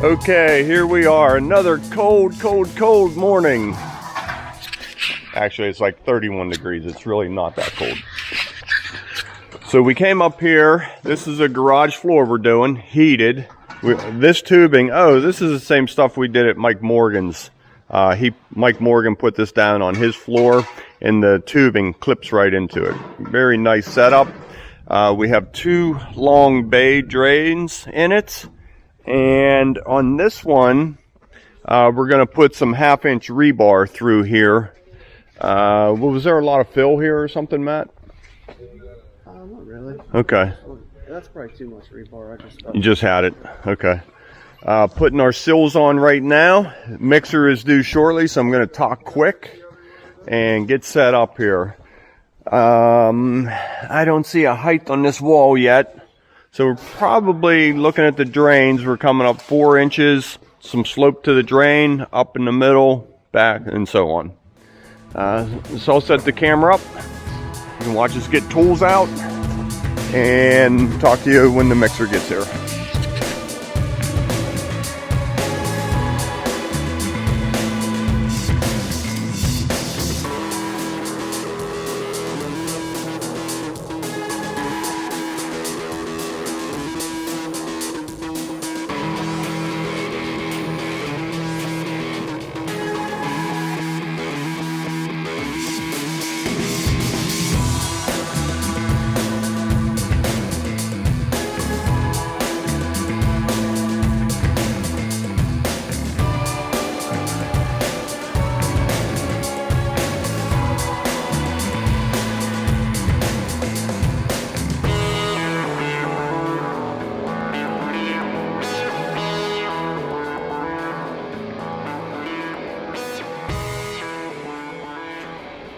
Okay, here we are, another cold morning. Actually, it's like 31 degrees. It's really not that cold. So we came up here. This is a garage floor we're doing, heated. This tubing, oh, this is the same stuff we did at Mike Morgan's. Mike Morgan put this down on his floor, and the tubing clips right into it. Very nice setup. We have two long bay drains in it. And on this one, we're going to put some 1/2-inch rebar through here. Was there a lot of fill here or something, Matt? Not really. Okay. That's probably too much rebar. You just had it. Okay. Putting our sills on right now. Mixer is due shortly, so I'm going to talk quick and get set up here. I don't see a height on this wall yet. So we're probably looking at the drains. We're coming up 4 inches, some slope to the drain, up in the middle, back, and so on. So I'll set the camera up. You can watch us get tools out and talk to you when the mixer gets here.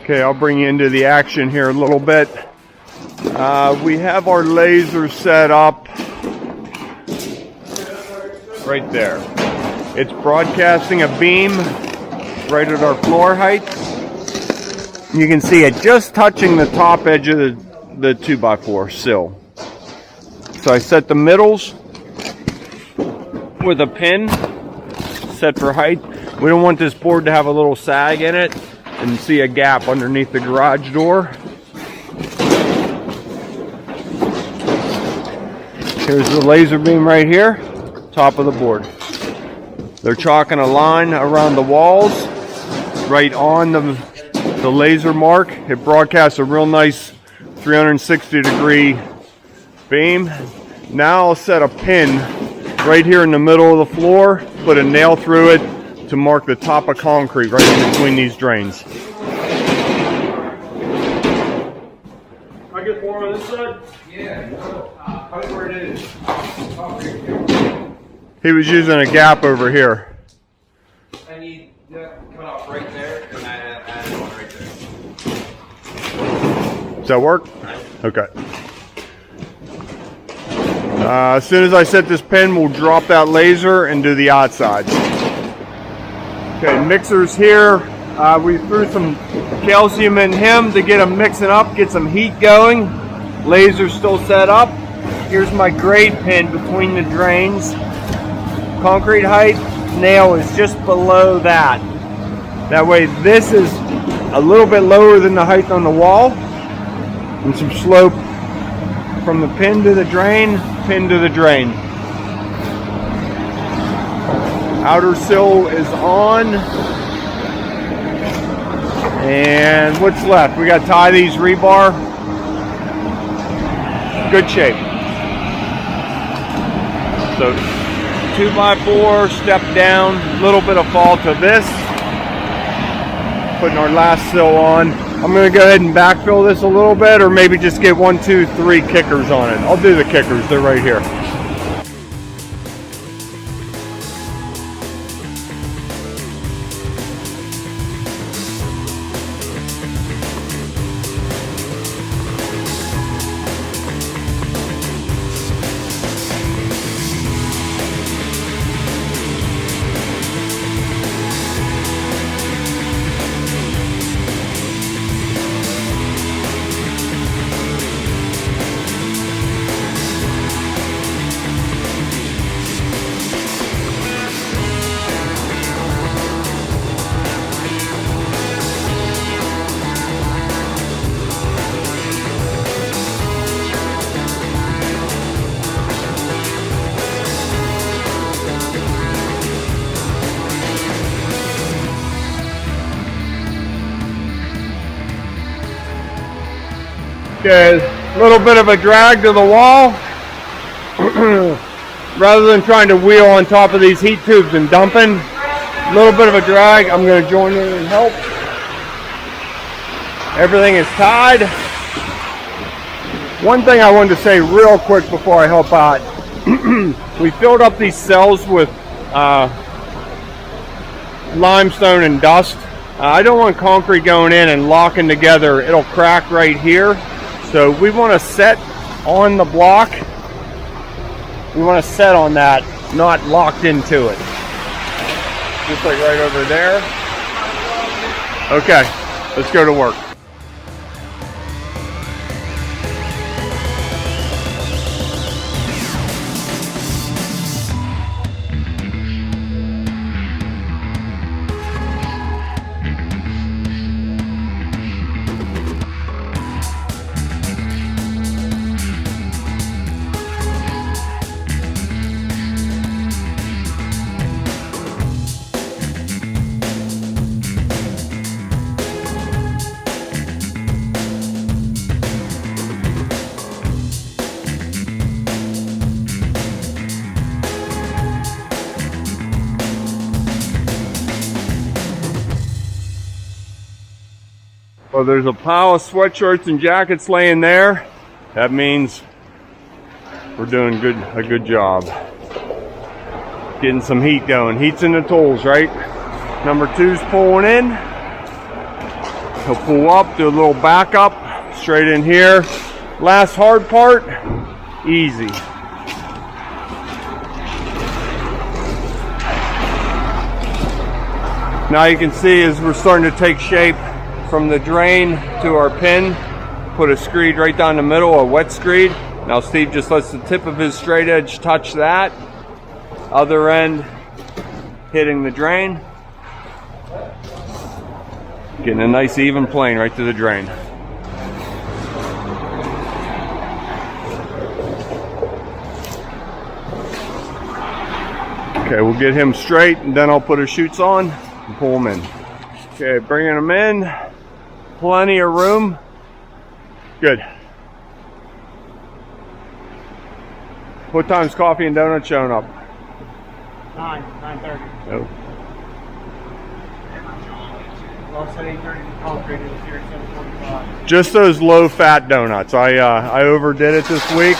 Okay, I'll bring you into the action here a little bit. We have our laser set up right there. It's broadcasting a beam right at our floor height. You can see it just touching the top edge of the 2x4 sill. So I set the middles with a pin set for height. We don't want this board to have a little sag in it and see a gap underneath the garage door. Here's the laser beam right here, top of the board. They're chalking a line around the walls, right on the laser mark. It broadcasts a real nice 360-degree beam. Now I'll set a pin right here in the middle of the floor, put a nail through it, to mark the top of concrete right in between these drains. I get more on this side? Yeah, tell me where it is. He was using a gap over here. I need cut off right there, and I add one right there. Does that work? Okay. As soon as I set this pin, we'll drop that laser and do the outside. Okay, mixer's here. We threw some calcium in him to get him mixing up, get some heat going. Laser's still set up. Here's my grade pin between the drains. Concrete height, nail is just below that. That way this is a little bit lower than the height on the wall. And some slope from the pin to the drain, pin to the drain. Outer sill is on. And what's left? We got to tie these rebar. Good shape. So 2x4, step down, little bit of fall to this. Putting our last sill on. I'm going to go ahead and backfill this a little bit, or maybe just get 1, 2, 3 kickers on it. I'll do the kickers, they're right here. Okay, a little bit of a drag to the wall. Rather than trying to wheel on top of these heat tubes and dumping, a little bit of a drag. I'm going to join in and help. Everything is tied. One thing I wanted to say real quick before I help out. We filled up these cells with limestone and dust. I don't want concrete going in and locking together. It'll crack right here. So we want to set on the block. We want to set on that, not locked into it. Just like right over there. Okay, let's go to work. Well, there's a pile of sweatshirts and jackets laying there. That means we're doing a good job. Getting some heat going. Heat's in the tools, right? Number 2's pulling in. He'll pull up, do a little backup, straight in here. Last hard part, easy. Now you can see as we're starting to take shape from the drain to our pin, put a screed right down the middle, a wet screed. Now Steve just lets the tip of his straight edge touch that. Other end hitting the drain. Getting a nice even plane right to the drain. Okay, we'll get him straight and then I'll put his chutes on and pull him in. Okay, bringing him in. Plenty of room. Good. What time's coffee and donuts showing up? 9:30. Oh. Well, said 8:30 concrete is here at 7:45. Just those low-fat donuts. I overdid it this week.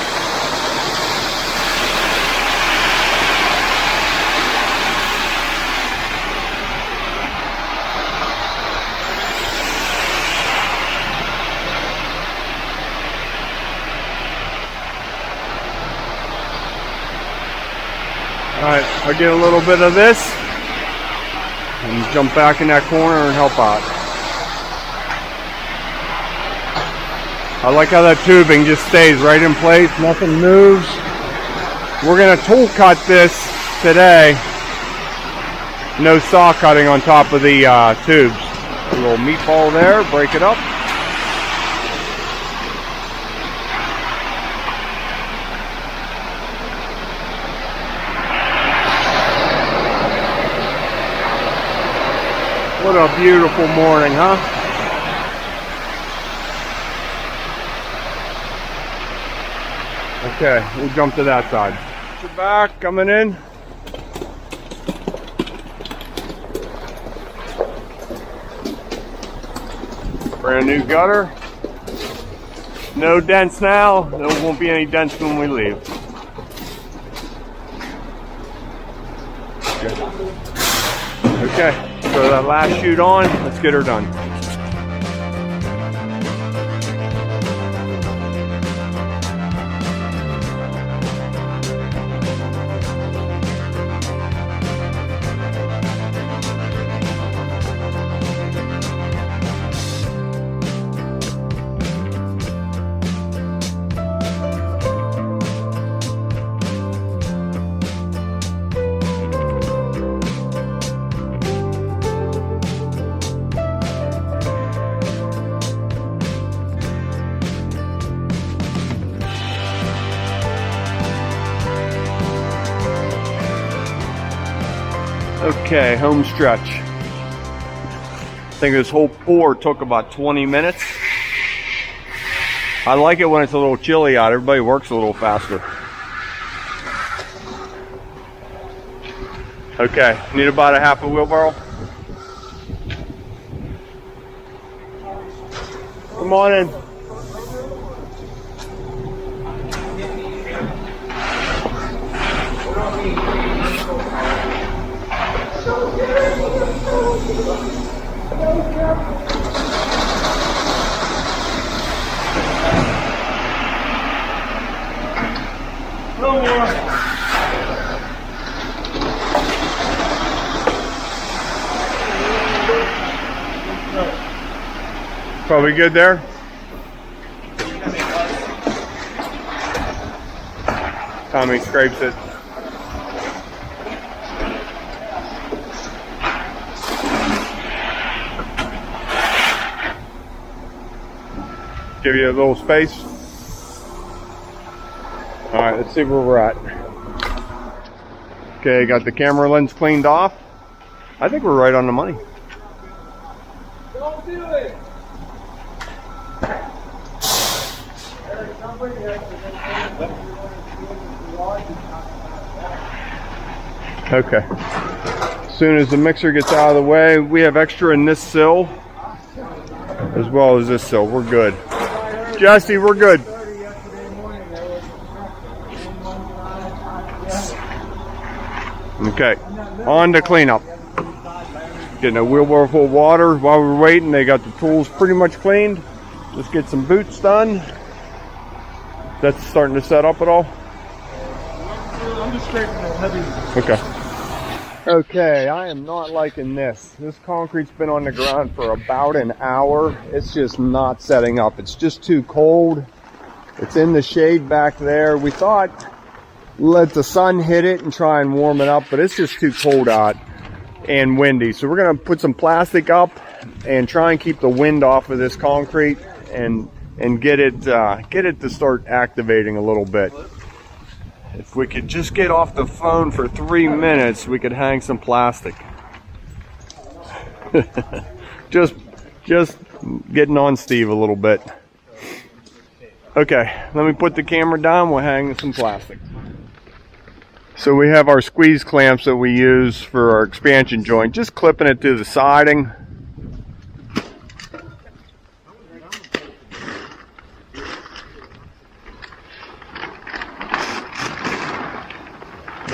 Alright, I'll get a little bit of this and jump back in that corner and help out. I like how that tubing just stays right in place, nothing moves. We're going to tool cut this today. No saw cutting on top of the tubes. A little meatball there, break it up. What a beautiful morning, huh? Okay, we'll jump to that side. You're back, coming in. Brand new gutter. No dents now. There won't be any dents when we leave. Okay. Throw that last chute on, let's get her done. Okay, home stretch. I think this whole pour took about 20 minutes. I like it when it's a little chilly out. Everybody works a little faster. Okay, need about a half a wheelbarrow. Come on in. No more. Probably good there. Tommy scrapes it. Give you a little space. All right, let's see where we're at. Okay, got the camera lens cleaned off. I think we're right on the money. Don't do it. Okay. As soon as the mixer gets out of the way, we have extra in this sill as well as this sill. We're good. Jesse, we're good. Okay, on to cleanup. Getting a wheelbarrow full of water while we're waiting. They got the tools pretty much cleaned. Let's get some boots done. That's starting to set up at all? I'm just scraping the heavy. Okay. Okay, I am not liking this. This concrete's been on the ground for about an hour. It's just not setting up. It's just too cold. It's in the shade back there. We thought let the sun hit it and try and warm it up, but it's just too cold out and windy. So we're gonna put some plastic up and try and keep the wind off of this concrete and get it to start activating a little bit. If we could just get off the phone for 3 minutes, we could hang some plastic. just getting on Steve a little bit. Okay, let me put the camera down. We'll hang some plastic. So we have our squeeze clamps that we use for our expansion joint. Just clipping it to the siding.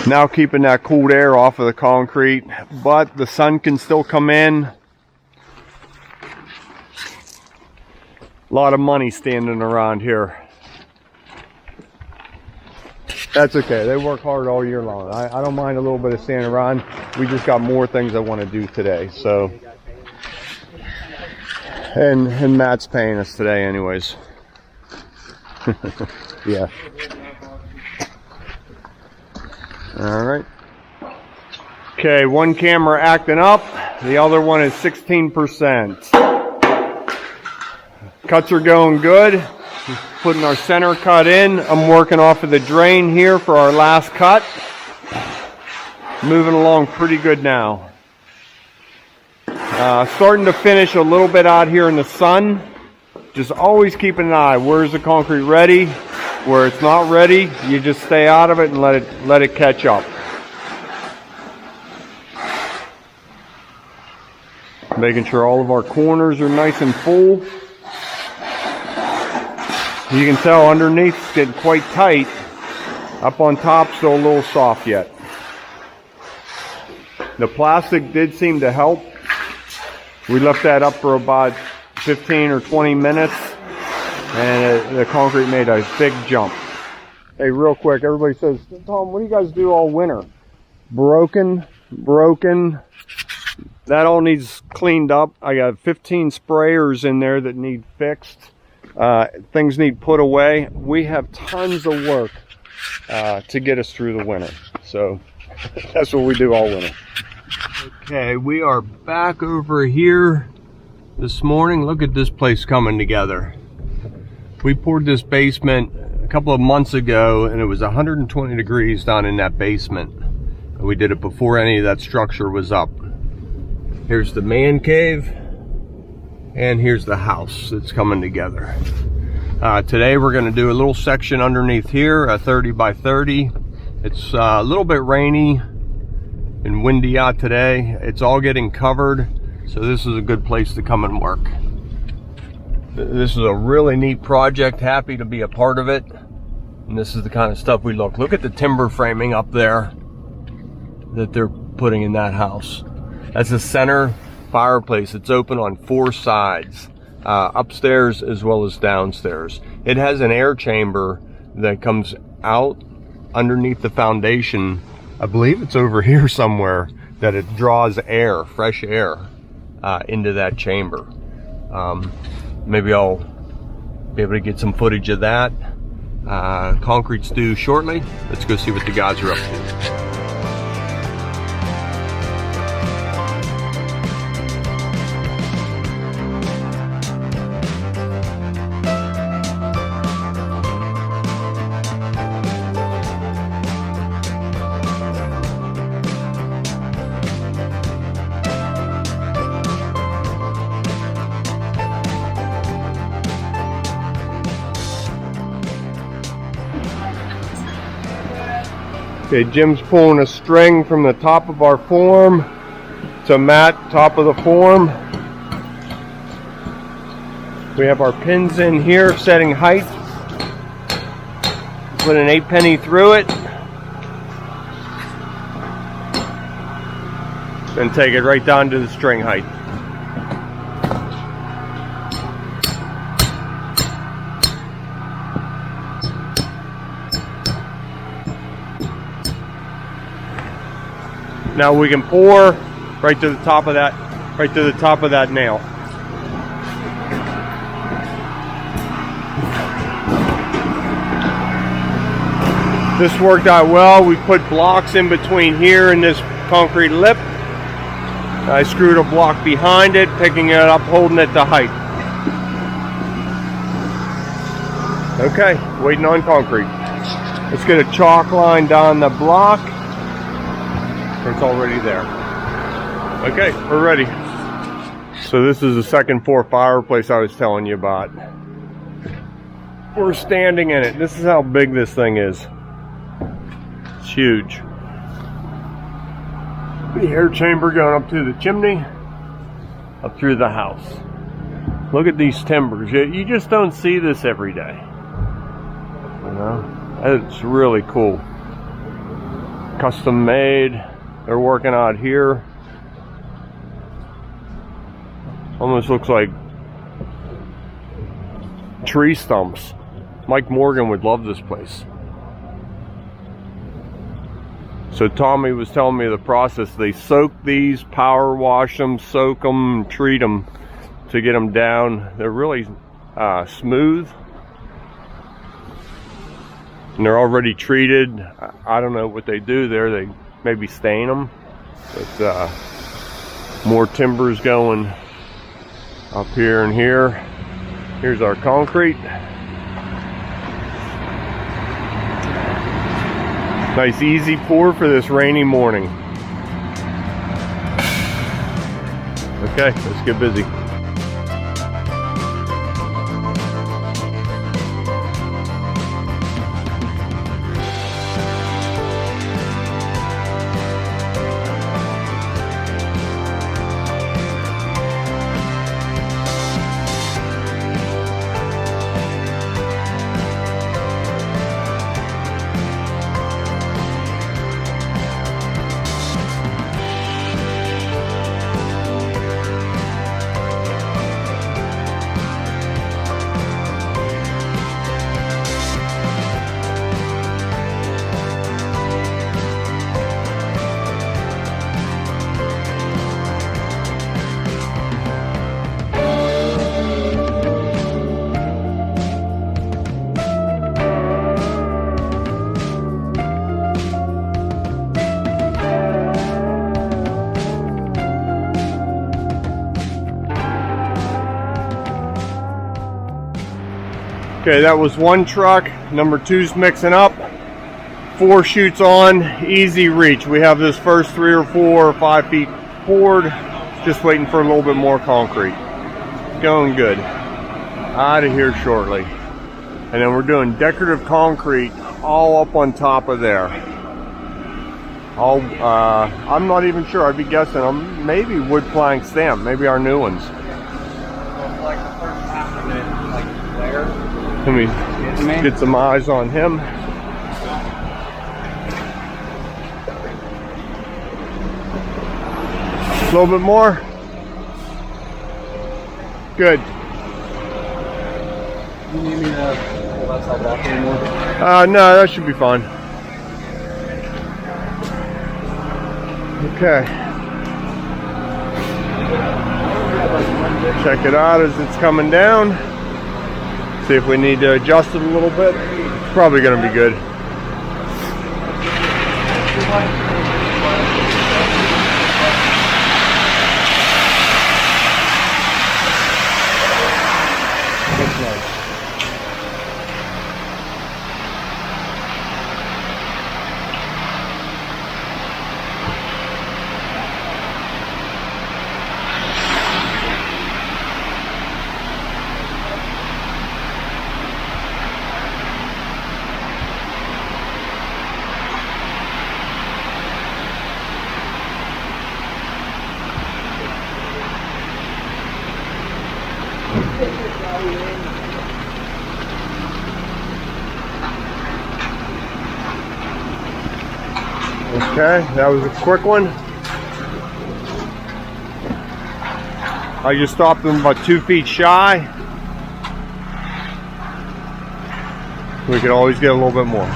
Now keeping that cooled air off of the concrete, but the sun can still come in. A lot of money standing around here. That's okay, they work hard all year long. I don't mind a little bit of standing around. We just got more things I want to do today, so. And Matt's paying us today anyways. Yeah. All right. Okay, one camera acting up. The other one is 16%. Cuts are going good. Putting our center cut in. I'm working off of the drain here for our last cut. Moving along pretty good now. Starting to finish a little bit out here in the sun. Just always keep an eye. Where's the concrete ready? Where it's not ready, you just stay out of it and let it catch up. Making sure all of our corners are nice and full. You can tell underneath it's getting quite tight. Up on top, still a little soft yet. The plastic did seem to help. We left that up for about 15 or 20 minutes. And the concrete made a big jump. Hey, real quick, everybody says, Tom, what do you guys do all winter? Broken. That all needs cleaned up. I got 15 sprayers in there that need fixed. Things need put away. We have tons of work to get us through the winter. So that's what we do all winter. Okay, we are back over here this morning. Look at this place coming together. We poured this basement a couple of months ago and it was 120 degrees down in that basement. We did it before any of that structure was up. Here's the man cave and here's the house that's coming together. Today we're going to do a little section underneath here, a 30 by 30. It's a little bit rainy and windy out today. It's all getting covered, so this is a good place to come and work. This is a really neat project. Happy to be a part of it. And this is the kind of stuff we look at the timber framing up there that they're putting in that house. That's a center fireplace. It's open on 4 sides, upstairs as well as downstairs. It has an air chamber that comes out underneath the foundation. I believe it's over here somewhere, that it draws air, fresh air, into that chamber. Maybe I'll be able to get some footage of that. Concrete's due shortly. Let's go see what the guys are up to. Okay, Jim's pulling a string from the top of our form to mat top of the form. We have our pins in here setting height. Put an 8-penny through it. Then take it right down to the string height. Now we can pour right to the top of that, nail. This worked out well. We put blocks in between here and this concrete lip. I screwed a block behind it, picking it up, holding it to height. Okay, waiting on concrete. Let's get a chalk line down the block. It's already there. Okay, we're ready. So this is the second floor fireplace I was telling you about. We're standing in it. This is how big this thing is. It's huge. The air chamber going up to the chimney, up through the house. Look at these timbers. You just don't see this every day. You know, it's really cool. Custom made. They're working out here. Almost looks like tree stumps. Mike Morgan would love this place. So Tommy was telling me the process. They soak these, power wash them, soak them, treat them to get them down. They're really smooth. And they're already treated. I don't know what they do there. They maybe stain them, but more timbers going up here and here. Here's our concrete. Nice easy pour for this rainy morning. Okay, let's get busy. Okay, that was one truck. Number 2's mixing up. 4 chutes on, easy reach. We have this first 3 or 4 or 5 feet poured. Just waiting for a little bit more concrete. Going good. Out of here shortly. And then we're doing decorative concrete all up on top of there. I'm not even sure. I'd be guessing maybe wood plank stamp, maybe our new ones. Like the first half of it, like there. Let me get some eyes on him. A little bit more. Good. You need me to pull that side back anymore? No, that should be fine. Okay. Check it out as it's coming down. See if we need to adjust it a little bit. It's probably going to be good. Okay, that was a quick one. I just stopped them about 2 feet shy. We could always get a little bit more.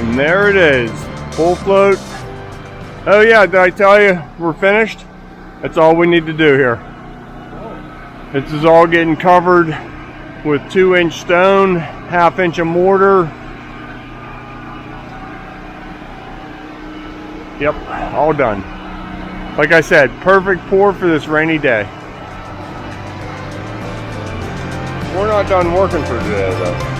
And there it is, full float. Oh yeah, did I tell you we're finished? That's all we need to do here. This is all getting covered with 2-inch stone, 1/2 inch of mortar. Yep, all done. Like I said, perfect pour for this rainy day. We're not done working for today though.